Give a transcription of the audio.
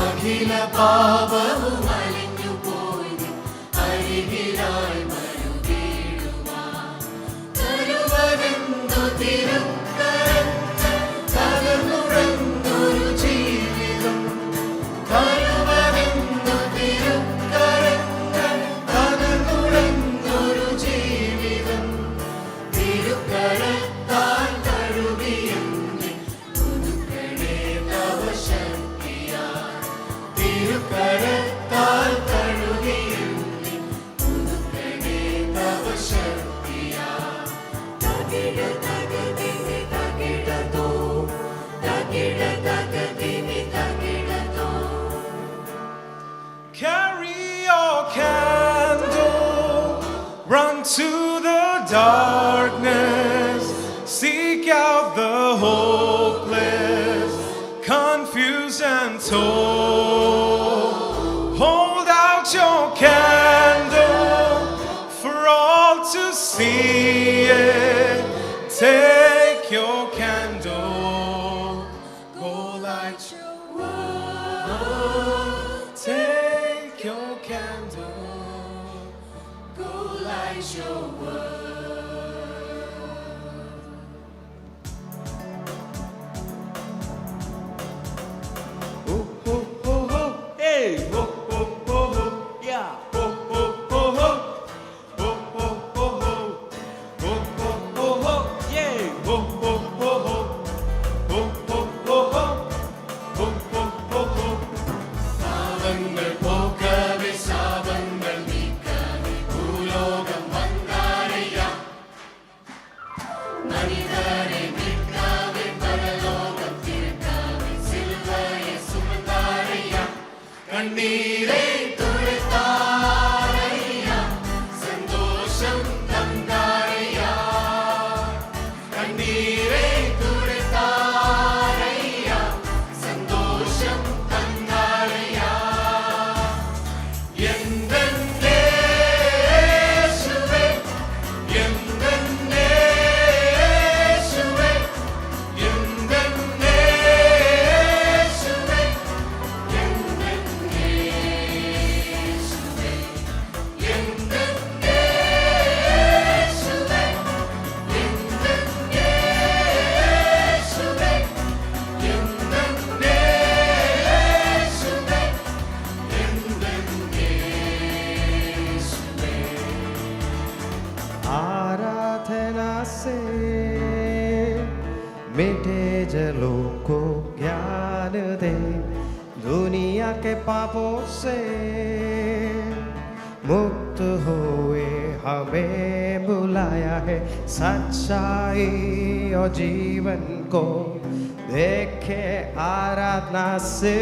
അഖില പാപവും അലിഞ്ഞു പോയി അരികിലായി മരുവീടുവാൻ തരുവനെന്തു തിരുക്കരങ്ങൾ തകർന്നുടന്നൊരു ജീവിതം തരുവനെന്തു തിരുക്കരങ്ങൾ തകർന്നുടന്നൊരു ജീവിതം തിരുക്കരത്താൽ തഴുകിയെന്നെ പുതുക്കണേ തവ ശക്തിയാൽ തിരുക്കരത്താൽ തഴുകിയെന്നെ പുതുക്കണേ തവ ശക്തിയാൽ തകിട തകതിമി തകിടതോ തകിട തകതിമി തകിടതോ. Carry your candle, run to the darkness, seek out the hopeless, confused and told. Hold out your candle for all to see it. Take your candle, go light your world. Take your candle, go light your world. Oh, oh, oh, oh, hey, oh, oh, oh, oh, yeah, oh, oh, oh, oh, oh, oh, oh, oh, oh, oh, oh, oh, yeah, oh, oh, oh, oh, oh, oh, oh, oh, oh, oh, oh. പാവങ്ങൾ പോക്കവേ ശാപങ്ങൾ നീക്കവേ ഭൂലോകം വന്നാരയ്യ മനിതരെ മീட்கவே പരലോകം തീർക്കவே സിൽവയെ സുമந்தாരയ്യ കണ്ണീരെ തുடைத்தாரയ്യ സന്തോഷം തந்தாരയ്യ കണ്ണീരെ തുடைத்தாരയ്യ സന്തോഷം തந்தாരയ്യ യേശുവേ യേശുവേ യേശുവേ യേശുവേ जलों को ज्ञान दे, दुनिया के पापों से मुक्त हुए हमें बुलाया है, सच्चाई और जीवन को देखे आराधना से।